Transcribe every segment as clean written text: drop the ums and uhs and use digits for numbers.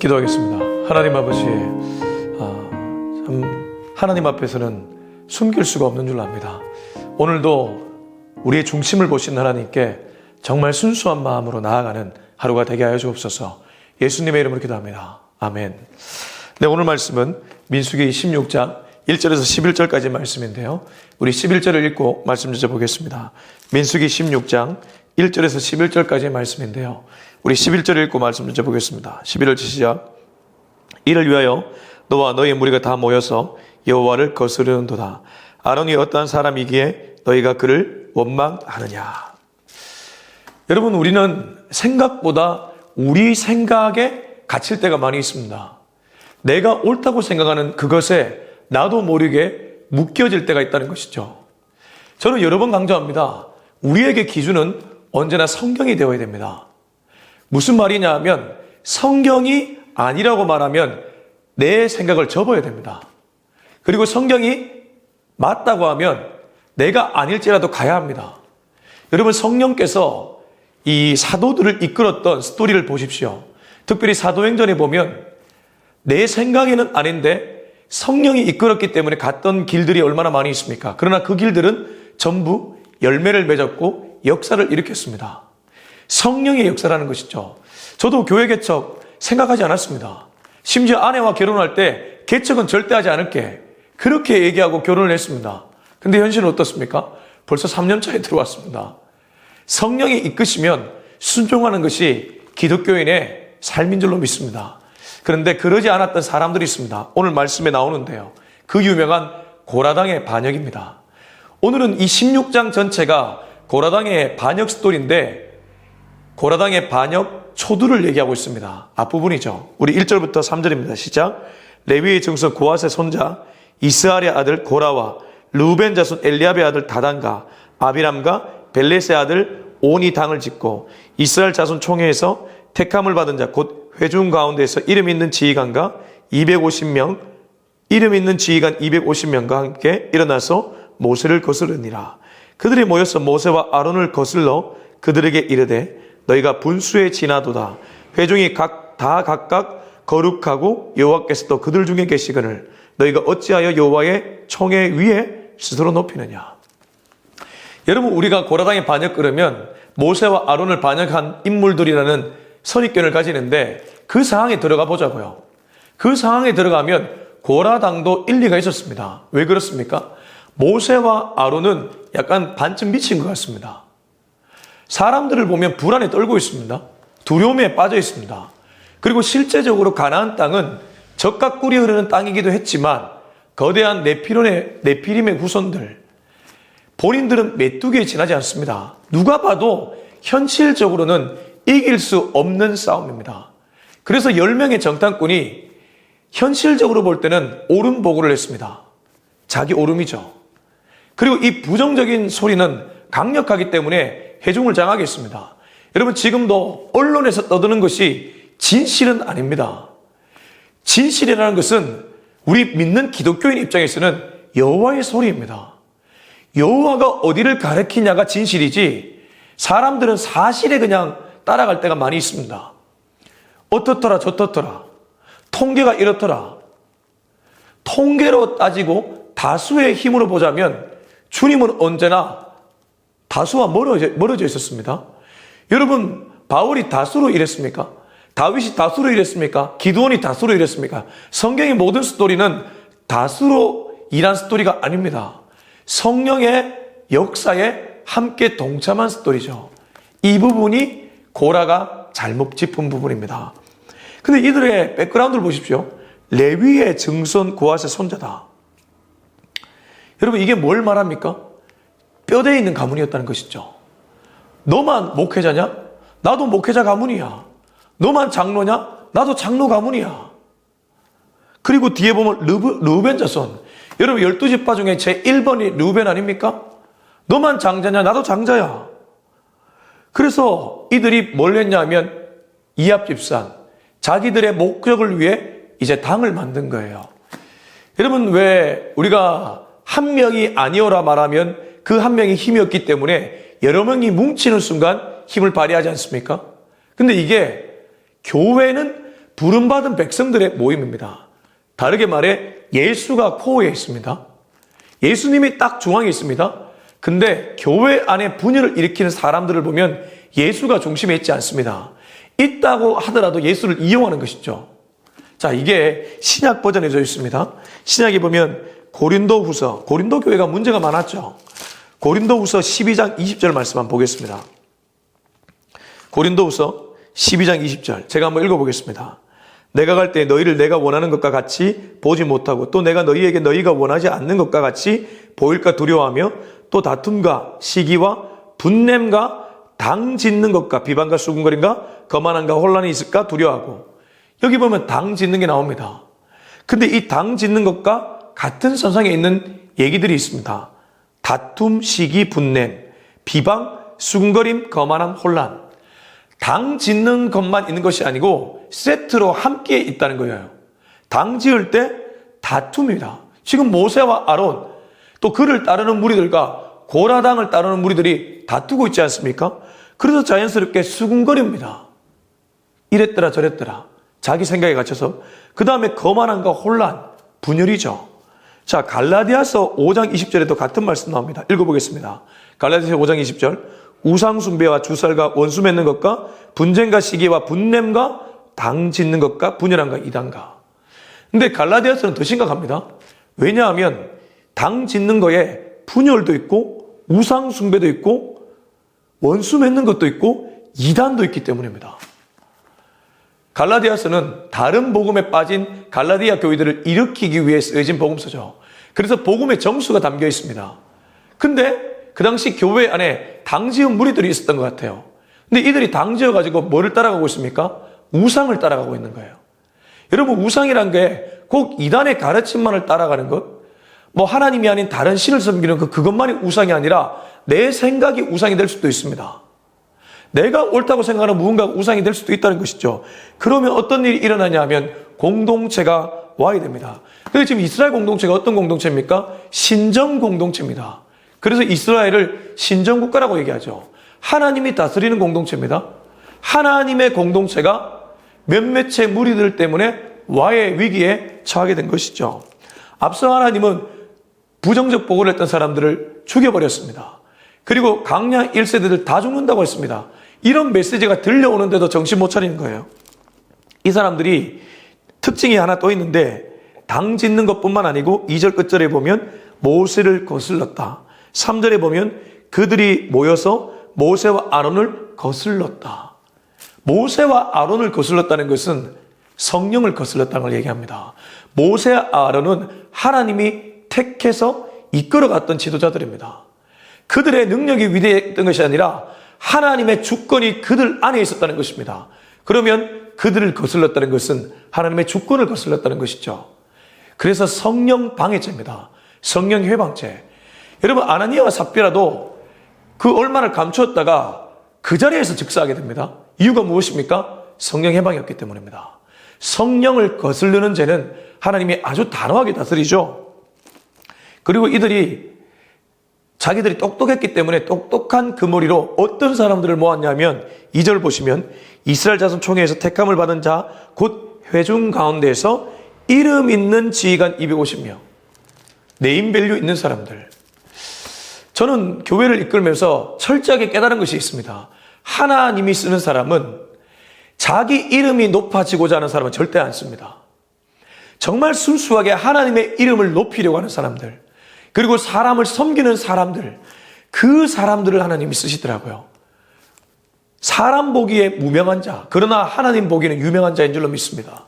기도하겠습니다. 하나님 아버지, 하나님 앞에서는 숨길 수가 없는 줄 압니다. 오늘도 우리의 중심을 보신 하나님께 정말 순수한 마음으로 나아가는 하루가 되게 하여 주옵소서. 예수님의 이름으로 기도합니다. 아멘. 네, 오늘 말씀은 민수기 16장 1절에서 11절까지 말씀인데요. 우리 11절을 읽고 말씀 주셔보겠습니다. 민수기 16장 1절에서 11절까지 말씀인데요. 우리 11절을 읽고 말씀 주셔보겠습니다. 11절 시작. 이를 위하여 너와 너희 무리가 다 모여서 여호와를 거스르는도다. 아론이 어떠한 사람이기에 너희가 그를 원망하느냐. 여러분, 우리는 생각보다 우리 생각에 갇힐 때가 많이 있습니다. 내가 옳다고 생각하는 그것에 나도 모르게 묶여질 때가 있다는 것이죠. 저는 여러 번 강조합니다. 우리에게 기준은 언제나 성경이 되어야 됩니다. 무슨 말이냐 하면 성경이 아니라고 말하면 내 생각을 접어야 됩니다. 그리고 성경이 맞다고 하면 내가 아닐지라도 가야 합니다. 여러분, 성령께서 이 사도들을 이끌었던 스토리를 보십시오. 특별히 사도행전에 보면 내 생각에는 아닌데 성령이 이끌었기 때문에 갔던 길들이 얼마나 많이 있습니까? 그러나 그 길들은 전부 열매를 맺었고 역사를 일으켰습니다. 성령의 역사라는 것이죠. 저도 교회 개척 생각하지 않았습니다. 심지어 아내와 결혼할 때 개척은 절대 하지 않을게 그렇게 얘기하고 결혼을 했습니다. 근데 현실은 어떻습니까? 벌써 3년 차에 들어왔습니다. 성령이 이끄시면 순종하는 것이 기독교인의 삶인 줄로 믿습니다. 그런데 그러지 않았던 사람들이 있습니다. 오늘 말씀에 나오는데요. 그 유명한 고라당의 반역입니다. 오늘은 이 16장 전체가 고라당의 반역 스토리인데 고라당의 반역 초두를 얘기하고 있습니다. 앞부분이죠. 우리 1절부터 3절입니다. 시작. 레위의 증손 고핫의 손자 이스할의 아들 고라와 르우벤 자손 엘리압의 아들 다단과 아비람과 벨렛의 아들 온이 당을 짓고 이스라엘 자손 총회에서 택함을 받은 자 곧 회중 가운데에서 이름 있는 지휘관과 250명 이름 있는 지휘관 250명과 함께 일어나서 모세를 거스르니라. 그들이 모여서 모세와 아론을 거슬러 그들에게 이르되 너희가 분수에 지나도다. 회중이 다 각각 거룩하고 여호와께서도 그들 중에 계시거늘 너희가 어찌하여 여호와의 총회 위에 스스로 높이느냐. 여러분, 우리가 고라당의 반역 그러면 모세와 아론을 반역한 인물들이라는 선입견을 가지는데 그 상황에 들어가 보자고요. 그 상황에 들어가면 고라당도 일리가 있었습니다. 왜 그렇습니까? 모세와 아론은 약간 반쯤 미친 것 같습니다. 사람들을 보면 불안에 떨고 있습니다. 두려움에 빠져 있습니다. 그리고 실제적으로 가나안 땅은 적과 꿀이 흐르는 땅이기도 했지만 거대한 네피림의 후손들, 본인들은 메뚜기에 지나지 않습니다. 누가 봐도 현실적으로는 이길 수 없는 싸움입니다. 그래서 10명의 정탐꾼이 현실적으로 볼 때는 옳은 보고를 했습니다. 자기 옳음이죠. 그리고 이 부정적인 소리는 강력하기 때문에 회중을 장하게 했습니다. 여러분, 지금도 언론에서 떠드는 것이 진실은 아닙니다. 진실이라는 것은 우리 믿는 기독교인 입장에서는 여호와의 소리입니다. 여호와가 어디를 가리키냐가 진실이지 사람들은 사실에 그냥 따라갈 때가 많이 있습니다. 어떻더라 저떻더라 통계가 이렇더라. 통계로 따지고 다수의 힘으로 보자면 주님은 언제나 다수와 멀어져 있었습니다. 여러분, 바울이 다수로 일했습니까? 다윗이 다수로 일했습니까? 기드온이 다수로 일했습니까? 성경의 모든 스토리는 다수로 일한 스토리가 아닙니다. 성령의 역사에 함께 동참한 스토리죠. 이 부분이 고라가 잘못 짚은 부분입니다. 근데 이들의 백그라운드를 보십시오. 레위의 증손 고핫의 손자다. 여러분, 이게 뭘 말합니까? 뼈대에 있는 가문이었다는 것이죠. 너만 목회자냐? 나도 목회자 가문이야. 너만 장로냐? 나도 장로 가문이야. 그리고 뒤에 보면 르우벤 자손. 여러분, 12지파 중에 제 1번이 르우벤 아닙니까? 너만 장자냐? 나도 장자야. 그래서 이들이 뭘 했냐면 이합집산, 자기들의 목적을 위해 이제 당을 만든 거예요. 여러분, 왜 우리가 한 명이 아니오라 말하면 그 한 명이 힘이었기 때문에 여러 명이 뭉치는 순간 힘을 발휘하지 않습니까? 근데 이게 교회는 부름받은 백성들의 모임입니다. 다르게 말해 예수가 코어에 있습니다. 예수님이 딱 중앙에 있습니다. 근데 교회 안에 분열을 일으키는 사람들을 보면 예수가 중심에 있지 않습니다. 있다고 하더라도 예수를 이용하는 것이죠. 자, 이게 신약 버전에 져 있습니다. 신약에 보면 고린도 교회가 문제가 많았죠. 고린도후서 12장 20절 말씀 한번 보겠습니다. 고린도후서 12장 20절 제가 한번 읽어보겠습니다. 내가 갈 때 너희를 내가 원하는 것과 같이 보지 못하고 또 내가 너희에게 너희가 원하지 않는 것과 같이 보일까 두려워하며 또 다툼과 시기와 분냄과 당 짓는 것과 비방과 수군거림과 거만함과 혼란이 있을까 두려워하고, 여기 보면 당 짓는 게 나옵니다. 근데 이 당 짓는 것과 같은 선상에 있는 얘기들이 있습니다. 다툼, 시기, 분냄, 비방, 수군거림, 거만함, 혼란. 당 짓는 것만 있는 것이 아니고 세트로 함께 있다는 거예요. 당 지을 때 다툼입니다. 지금 모세와 아론, 또 그를 따르는 무리들과 고라당을 따르는 무리들이 다투고 있지 않습니까? 그래서 자연스럽게 수군거립니다. 이랬더라 저랬더라 자기 생각에 갇혀서. 그 다음에 거만함과 혼란, 분열이죠. 자, 갈라디아서 5장 20절에도 같은 말씀 나옵니다. 읽어보겠습니다. 갈라디아서 5장 20절. 우상 숭배와 주살과 원수 맺는 것과 분쟁과 시기와 분냄과 당 짓는 것과 분열함과 이단과. 근데 갈라디아서는 더 심각합니다. 왜냐하면 당 짓는 거에 분열도 있고 우상 숭배도 있고 원수 맺는 것도 있고 이단도 있기 때문입니다. 갈라디아서는 다른 복음에 빠진 갈라디아 교회들을 일으키기 위해 쓰여진 복음서죠. 그래서 복음의 정수가 담겨 있습니다. 근데 그 당시 교회 안에 당지은 무리들이 있었던 것 같아요. 근데 이들이 당지어가지고 뭐를 따라가고 있습니까? 우상을 따라가고 있는 거예요. 여러분, 우상이란 게 꼭 이단의 가르침만을 따라가는 것, 뭐 하나님이 아닌 다른 신을 섬기는 그것만이 우상이 아니라 내 생각이 우상이 될 수도 있습니다. 내가 옳다고 생각하는 무언가가 우상이 될 수도 있다는 것이죠. 그러면 어떤 일이 일어나냐 하면 공동체가 와야 됩니다. 근데 지금 이스라엘 공동체가 어떤 공동체입니까? 신정 공동체입니다. 그래서 이스라엘을 신정국가라고 얘기하죠. 하나님이 다스리는 공동체입니다. 하나님의 공동체가 몇몇의 무리들 때문에 와해 위기에 처하게 된 것이죠. 앞서 하나님은 부정적 보고를 했던 사람들을 죽여버렸습니다. 그리고 강량 1세대들 다 죽는다고 했습니다. 이런 메시지가 들려오는데도 정신 못 차리는 거예요. 이 사람들이 특징이 하나 또 있는데, 당 짓는 것뿐만 아니고 2절 끝절에 보면 모세를 거슬렀다. 3절에 보면 그들이 모여서 모세와 아론을 거슬렀다. 모세와 아론을 거슬렀다는 것은 성령을 거슬렀다는 걸 얘기합니다. 모세와 아론은 하나님이 택해서 이끌어갔던 지도자들입니다. 그들의 능력이 위대했던 것이 아니라 하나님의 주권이 그들 안에 있었다는 것입니다. 그러면 그들을 거슬렀다는 것은 하나님의 주권을 거슬렀다는 것이죠. 그래서 성령 방해죄입니다. 성령 회방죄. 여러분, 아나니아와 삽비라도 그 얼마를 감추었다가 그 자리에서 즉사하게 됩니다. 이유가 무엇입니까? 성령 해방이었기 때문입니다. 성령을 거스르는 죄는 하나님이 아주 단호하게 다스리죠. 그리고 이들이 자기들이 똑똑했기 때문에 똑똑한 그 머리로 어떤 사람들을 모았냐면 2절 보시면 이스라엘 자손 총회에서 택함을 받은 자 곧 회중 가운데에서 이름 있는 지휘관 250명, 네임밸류 있는 사람들. 저는 교회를 이끌면서 철저하게 깨달은 것이 있습니다. 하나님이 쓰는 사람은 자기 이름이 높아지고자 하는 사람은 절대 안 씁니다. 정말 순수하게 하나님의 이름을 높이려고 하는 사람들, 그리고 사람을 섬기는 사람들, 그 사람들을 하나님이 쓰시더라고요. 사람 보기에 무명한 자, 그러나 하나님 보기에는 유명한 자인 줄로 믿습니다.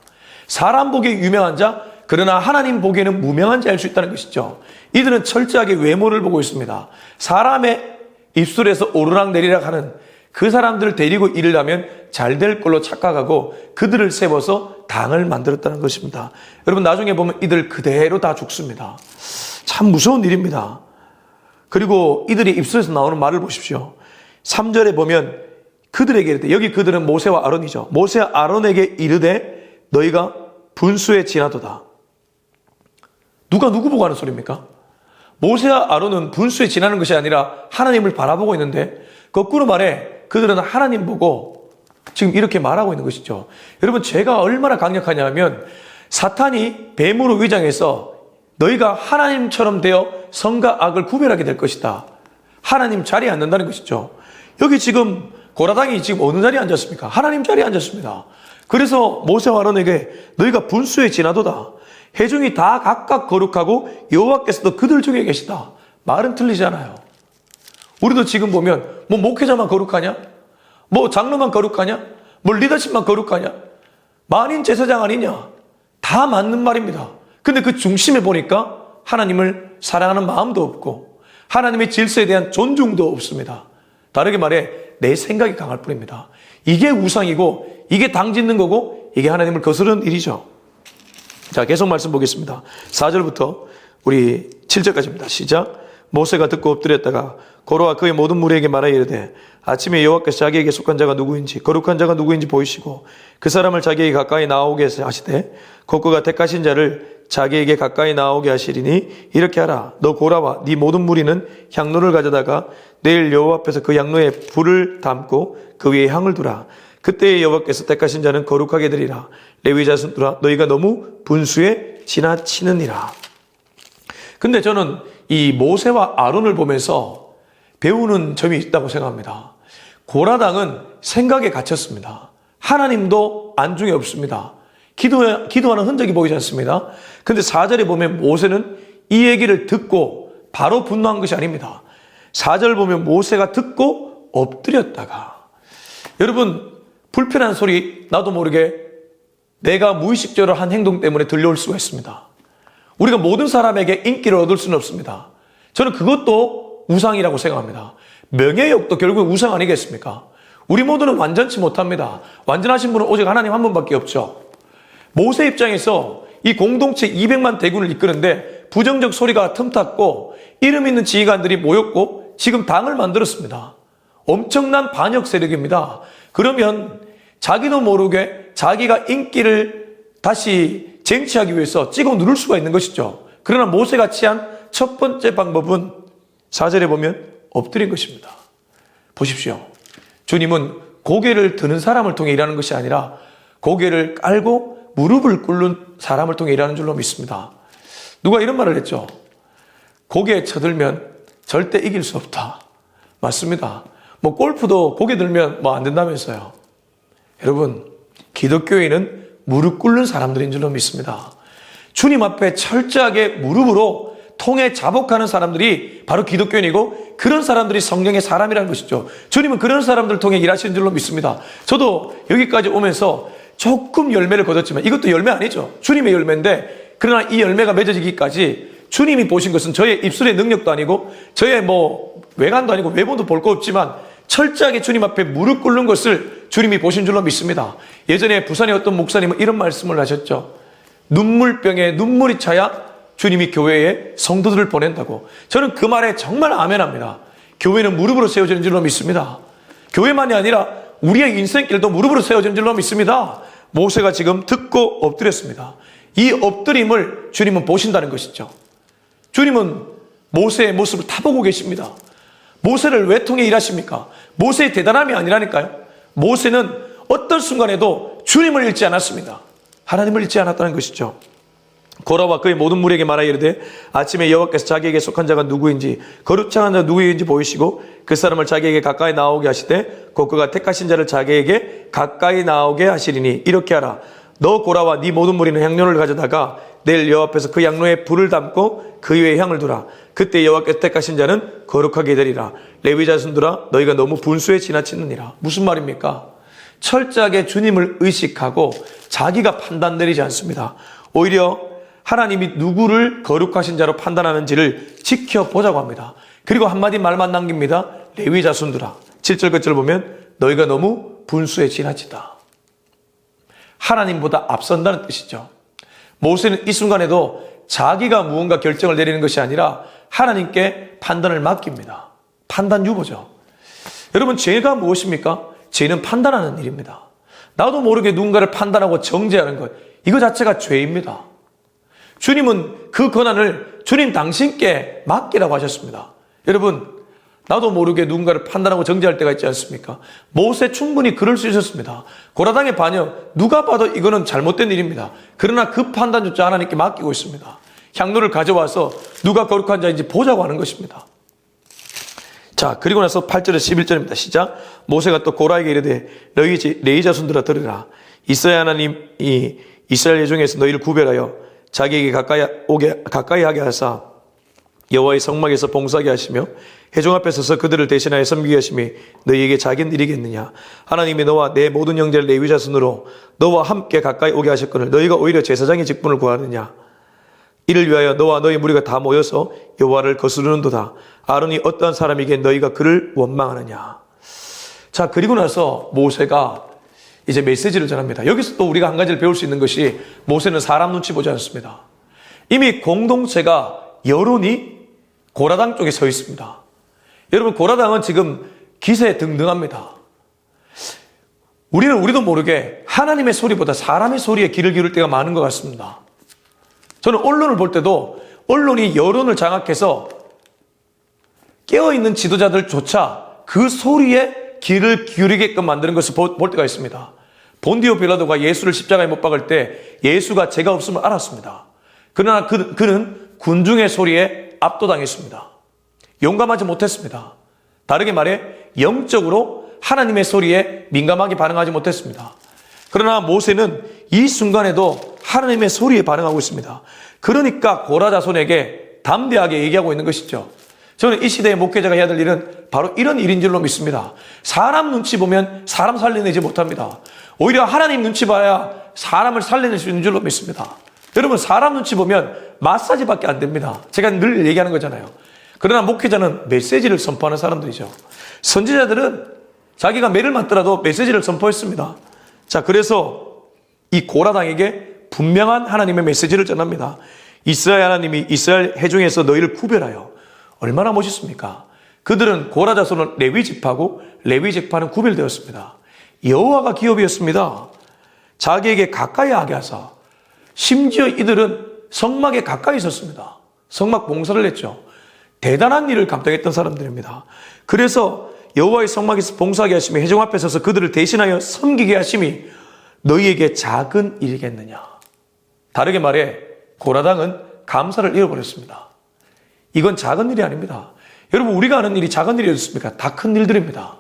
사람 보기에 유명한 자, 그러나 하나님 보기에는 무명한 자일 수 있다는 것이죠. 이들은 철저하게 외모를 보고 있습니다. 사람의 입술에서 오르락 내리락 하는 그 사람들을 데리고 일을 하면 잘 될 걸로 착각하고 그들을 세워서 당을 만들었다는 것입니다. 여러분, 나중에 보면 이들 그대로 다 죽습니다. 참 무서운 일입니다. 그리고 이들이 입술에서 나오는 말을 보십시오. 3절에 보면 그들에게 이르되, 여기 그들은 모세와 아론이죠. 모세와 아론에게 이르되 너희가 분수에 지나도다. 누가 누구 보고 하는 소리입니까? 모세와 아론은 분수에 지나는 것이 아니라 하나님을 바라보고 있는데, 거꾸로 말해 그들은 하나님 보고 지금 이렇게 말하고 있는 것이죠. 여러분, 죄가 얼마나 강력하냐 하면 사탄이 뱀으로 위장해서 너희가 하나님처럼 되어 선과 악을 구별하게 될 것이다. 하나님 자리에 앉는다는 것이죠. 여기 지금 고라당이 지금 어느 자리에 앉았습니까? 하나님 자리에 앉았습니다. 그래서 모세와 아론에게 너희가 분수에 지나도다. 회중이 다 각각 거룩하고 여호와께서도 그들 중에 계시다. 말은 틀리잖아요. 우리도 지금 보면 뭐 목회자만 거룩하냐? 뭐 장로만 거룩하냐? 뭐 리더십만 거룩하냐? 만인 제사장 아니냐? 다 맞는 말입니다. 근데 그 중심에 보니까 하나님을 사랑하는 마음도 없고 하나님의 질서에 대한 존중도 없습니다. 다르게 말해 내 생각이 강할 뿐입니다. 이게 우상이고 이게 당 짓는 거고 이게 하나님을 거스르는 일이죠. 자, 계속 말씀 보겠습니다. 4절부터 우리 7절까지입니다. 시작. 모세가 듣고 엎드렸다가 고로와 그의 모든 무리에게 말하여 이르되 아침에 여호와께서 자기에게 속한 자가 누구인지 거룩한 자가 누구인지 보이시고 그 사람을 자기에게 가까이 나오게 하시되 곧 그가 택하신 자를 자기에게 가까이 나오게 하시리니 이렇게 하라. 너 고라와 네 모든 무리는 향로를 가져다가 내일 여호와 앞에서 그 향로에 불을 담고 그 위에 향을 두라. 그때에 여호와께서 택하신 자는 거룩하게 되리라. 레위 자손들아 너희가 너무 분수에 지나치느니라. 근데 저는 이 모세와 아론을 보면서 배우는 점이 있다고 생각합니다. 고라당은 생각에 갇혔습니다. 하나님도 안중에 없습니다. 기도하는 흔적이 보이지 않습니다. 근데 4절에 보면 모세는 이 얘기를 듣고 바로 분노한 것이 아닙니다. 4절 보면 모세가 듣고 엎드렸다가, 여러분 불편한 소리 나도 모르게 내가 무의식적으로 한 행동 때문에 들려올 수가 있습니다. 우리가 모든 사람에게 인기를 얻을 수는 없습니다. 저는 그것도 우상이라고 생각합니다. 명예욕도 결국 우상 아니겠습니까? 우리 모두는 완전치 못합니다. 완전하신 분은 오직 하나님 한 분밖에 없죠. 모세 입장에서 이 공동체 200만 대군을 이끄는데 부정적 소리가 틈탔고 이름 있는 지휘관들이 모였고 지금 당을 만들었습니다. 엄청난 반역 세력입니다. 그러면 자기도 모르게 자기가 인기를 다시 쟁취하기 위해서 찍어 누를 수가 있는 것이죠. 그러나 모세가 취한 첫 번째 방법은 4절에 보면 엎드린 것입니다. 보십시오. 주님은 고개를 드는 사람을 통해 일하는 것이 아니라 고개를 깔고 무릎을 꿇는 사람을 통해 일하는 줄로 믿습니다. 누가 이런 말을 했죠. 고개에 쳐들면 절대 이길 수 없다. 맞습니다. 뭐 골프도 고개 들면 뭐 안 된다면서요. 여러분, 기독교인은 무릎 꿇는 사람들인 줄로 믿습니다. 주님 앞에 철저하게 무릎으로 통해 자복하는 사람들이 바로 기독교인이고 그런 사람들이 성경의 사람이라는 것이죠. 주님은 그런 사람들을 통해 일하시는 줄로 믿습니다. 저도 여기까지 오면서 조금 열매를 거뒀지만 이것도 열매 아니죠. 주님의 열매인데, 그러나 이 열매가 맺어지기까지 주님이 보신 것은 저의 입술의 능력도 아니고 저의 뭐 외관도 아니고 외모도 볼 거 없지만 철저하게 주님 앞에 무릎 꿇는 것을 주님이 보신 줄로 믿습니다. 예전에 부산의 어떤 목사님은 이런 말씀을 하셨죠. 눈물병에 눈물이 차야 주님이 교회에 성도들을 보낸다고. 저는 그 말에 정말 아멘합니다. 교회는 무릎으로 세워지는 줄로 믿습니다. 교회만이 아니라 우리의 인생길도 무릎으로 세워지는 줄로 믿습니다. 모세가 지금 듣고 엎드렸습니다. 이 엎드림을 주님은 보신다는 것이죠. 주님은 모세의 모습을 다 보고 계십니다. 모세를 왜 통해 일하십니까? 모세의 대단함이 아니라니까요. 모세는 어떤 순간에도 주님을 잃지 않았습니다. 하나님을 잃지 않았다는 것이죠. 고라와 그의 모든 무리에게 말하여 이르되 아침에 여호와께서 자기에게 속한 자가 누구인지 거룩한 자가 누구인지 보이시고 그 사람을 자기에게 가까이 나오게 하시되 곧 그가 택하신 자를 자기에게 가까이 나오게 하시리니 이렇게 하라. 너 고라와 네 모든 무리는 향로를 가져다가 내일 여호와 앞에서 그 향로에 불을 담고 그 위에 향을 두라. 그때 여호와께서 택하신 자는 거룩하게 되리라. 레위 자손들아 너희가 너무 분수에 지나치느니라. 무슨 말입니까? 철저하게 주님을 의식하고 자기가 판단 내리지 않습니다. 오히려 하나님이 누구를 거룩하신 자로 판단하는지를 지켜보자고 합니다. 그리고 한마디 말만 남깁니다. 레위 자손들아. 7절 끝을 보면 너희가 너무 분수에 지나치다. 하나님보다 앞선다는 뜻이죠. 모세는 이 순간에도 자기가 무언가 결정을 내리는 것이 아니라 하나님께 판단을 맡깁니다. 판단 유보죠. 여러분, 죄가 무엇입니까? 죄는 판단하는 일입니다. 나도 모르게 누군가를 판단하고 정죄하는 것, 이거 자체가 죄입니다. 주님은 그 권한을 주님 당신께 맡기라고 하셨습니다. 여러분, 나도 모르게 누군가를 판단하고 정죄할 때가 있지 않습니까? 모세 충분히 그럴 수 있었습니다. 고라당의 반역, 누가 봐도 이거는 잘못된 일입니다. 그러나 그 판단조차 하나님께 맡기고 있습니다. 향로를 가져와서 누가 거룩한 자인지 보자고 하는 것입니다. 자, 그리고 나서 8절에서 11절입니다. 시작. 모세가 또 고라에게 이르되 너희 레위 자손들아 들으라. 이스라엘 하나님이 이스라엘 중에서 너희를 구별하여 자기에게 가까이 하게 하사 여호와의 성막에서 봉사하게 하시며 회중 앞에 서서 그들을 대신하여 섬기게 하심이 너희에게 작은 일이겠느냐. 하나님이 너와 내 모든 형제를 레위 자손으로 너와 함께 가까이 오게 하셨거늘 너희가 오히려 제사장의 직분을 구하느냐. 이를 위하여 너와 너희 무리가 다 모여서 여호와를 거스르는도다. 아론이 어떠한 사람이기에 너희가 그를 원망하느냐. 자, 그리고 나서 모세가 이제 메시지를 전합니다. 여기서 또 우리가 한 가지를 배울 수 있는 것이 모세는 사람 눈치 보지 않습니다. 이미 공동체가 여론이 고라당 쪽에 서 있습니다. 여러분, 고라당은 지금 기세등등합니다. 우리도 모르게 하나님의 소리보다 사람의 소리에 귀를 기울일 때가 많은 것 같습니다. 저는 언론을 볼 때도 언론이 여론을 장악해서 깨어있는 지도자들조차 그 소리에 귀를 기울이게끔 만드는 것을 볼 때가 있습니다. 본디오 빌라도가 예수를 십자가에 못 박을 때 예수가 죄가 없음을 알았습니다. 그러나 그는 군중의 소리에 압도당했습니다. 용감하지 못했습니다. 다르게 말해 영적으로 하나님의 소리에 민감하게 반응하지 못했습니다. 그러나 모세는 이 순간에도 하나님의 소리에 반응하고 있습니다. 그러니까 고라 자손에게 담대하게 얘기하고 있는 것이죠. 저는 이 시대의 목회자가 해야 될 일은 바로 이런 일인 줄로 믿습니다. 사람 눈치 보면 사람 살려내지 못합니다. 오히려 하나님 눈치 봐야 사람을 살려낼 수 있는 줄로 믿습니다. 여러분, 사람 눈치 보면 마사지밖에 안 됩니다. 제가 늘 얘기하는 거잖아요. 그러나 목회자는 메시지를 선포하는 사람들이죠. 선지자들은 자기가 매를 맞더라도 메시지를 선포했습니다. 자, 그래서 이 고라당에게 분명한 하나님의 메시지를 전합니다. 이스라엘 하나님이 이스라엘 회중에서 너희를 구별하여. 얼마나 멋있습니까? 그들은 고라 자손은 레위 지파고 레위 지파는 구별되었습니다. 여호와가 기업이었습니다. 자기에게 가까이 하게 하사. 심지어 이들은 성막에 가까이 있었습니다. 성막 봉사를 했죠. 대단한 일을 감당했던 사람들입니다. 그래서 여호와의 성막에서 봉사하게 하시며 회중 앞에 서서 그들을 대신하여 섬기게 하심이 너희에게 작은 일이겠느냐. 다르게 말해 고라당은 감사를 잃어버렸습니다. 이건 작은 일이 아닙니다. 여러분, 우리가 하는 일이 작은 일이었습니까? 다 큰 일들입니다.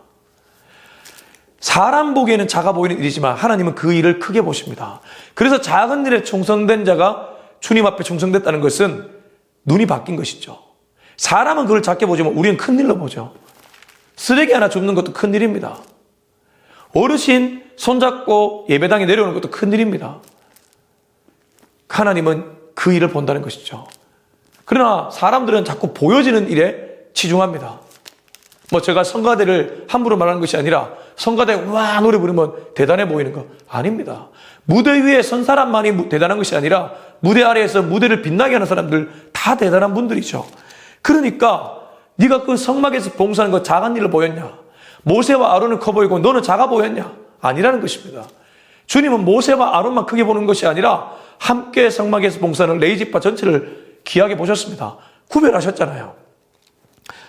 사람 보기에는 작아 보이는 일이지만 하나님은 그 일을 크게 보십니다. 그래서 작은 일에 충성된 자가 주님 앞에 충성됐다는 것은 눈이 바뀐 것이죠. 사람은 그걸 작게 보지만 우리는 큰 일로 보죠. 쓰레기 하나 줍는 것도 큰 일입니다. 어르신 손잡고 예배당에 내려오는 것도 큰 일입니다. 하나님은 그 일을 본다는 것이죠. 그러나 사람들은 자꾸 보여지는 일에 치중합니다. 제가 성가대를 함부로 말하는 것이 아니라 성가대 와 노래 부르면 대단해 보이는 거 아닙니다. 무대 위에 선 사람만이 대단한 것이 아니라 무대 아래에서 무대를 빛나게 하는 사람들 다 대단한 분들이죠. 그러니까 네가 그 성막에서 봉사하는 거 작은 일로 보였냐? 모세와 아론은 커 보이고 너는 작아 보였냐? 아니라는 것입니다. 주님은 모세와 아론만 크게 보는 것이 아니라 함께 성막에서 봉사하는 레위 지파 전체를 귀하게 보셨습니다. 구별하셨잖아요.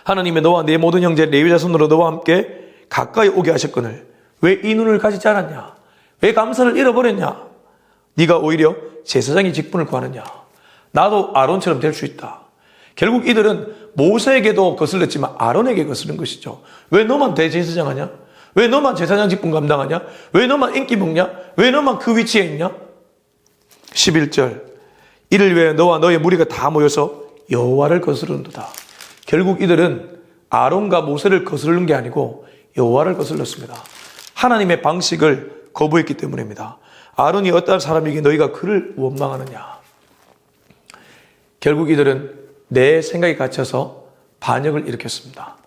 하나님의 너와 내 모든 형제 레위 자손으로 너와 함께 가까이 오게 하셨거늘 왜 이 눈을 가지지 않았냐? 왜 감사를 잃어버렸냐? 네가 오히려 제사장의 직분을 구하느냐? 나도 아론처럼 될 수 있다. 결국 이들은 모세에게도 거슬렸지만 아론에게 거슬린 것이죠. 왜 너만 대제사장 하냐? 왜 너만 제사장 직분 감당하냐? 왜 너만 인기 먹냐? 왜 너만 그 위치에 있냐? 11절 이를 위해 너와 너의 무리가 다 모여서 여호와를 거스르는도다. 결국 이들은 아론과 모세를 거스르는 게 아니고 여호와를 거슬렀습니다. 하나님의 방식을 거부했기 때문입니다. 아론이 어떠한 사람이기에 너희가 그를 원망하느냐. 결국 이들은 내 생각에 갇혀서 반역을 일으켰습니다.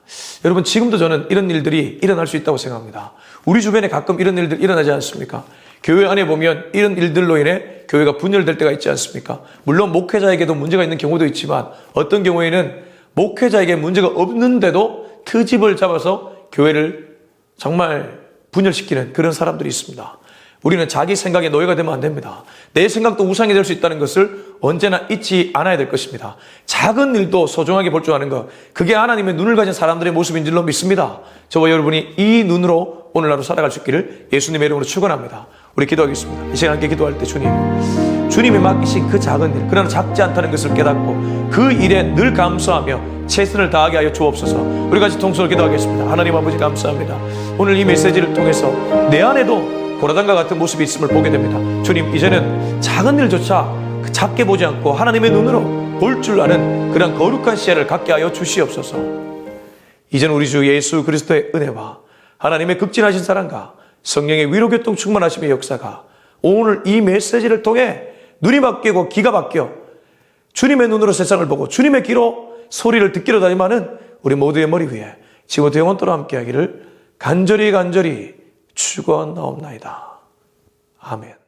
여러분, 지금도 저는 이런 일들이 일어날 수 있다고 생각합니다. 우리 주변에 가끔 이런 일들 일어나지 않습니까? 교회 안에 보면 이런 일들로 인해 교회가 분열될 때가 있지 않습니까? 물론 목회자에게도 문제가 있는 경우도 있지만 어떤 경우에는 목회자에게 문제가 없는데도 트집을 잡아서 교회를 정말 분열시키는 그런 사람들이 있습니다. 우리는 자기 생각의 노예가 되면 안 됩니다. 내 생각도 우상이 될 수 있다는 것을 언제나 잊지 않아야 될 것입니다. 작은 일도 소중하게 볼 줄 아는 것, 그게 하나님의 눈을 가진 사람들의 모습인 줄로 믿습니다. 저와 여러분이 이 눈으로 오늘 하루 살아갈 수 있기를 예수님의 이름으로 축원합니다. 우리 기도하겠습니다. 이 시간 함께 기도할 때 주님이 맡기신 그 작은 일, 그러나 작지 않다는 것을 깨닫고 그 일에 늘 감사하며 최선을 다하게 하여 주옵소서. 우리 같이 통성으로 기도하겠습니다. 하나님 아버지 감사합니다. 오늘 이 메시지를 통해서 내 안에도 고라단과 같은 모습이 있음을 보게 됩니다. 주님, 이제는 작은 일조차 작게 보지 않고 하나님의 눈으로 볼 줄 아는 그런 거룩한 시야를 갖게 하여 주시옵소서. 이제는 우리 주 예수 그리스도의 은혜와 하나님의 극진하신 사랑과 성령의 위로교통 충만하심의 역사가 오늘 이 메시지를 통해 눈이 바뀌고 귀가 바뀌어 주님의 눈으로 세상을 보고 주님의 귀로 소리를 듣기로 다짐하는 우리 모두의 머리 위에 지금부터 영원토록 함께하기를 간절히 축원하옵나이다. 아멘.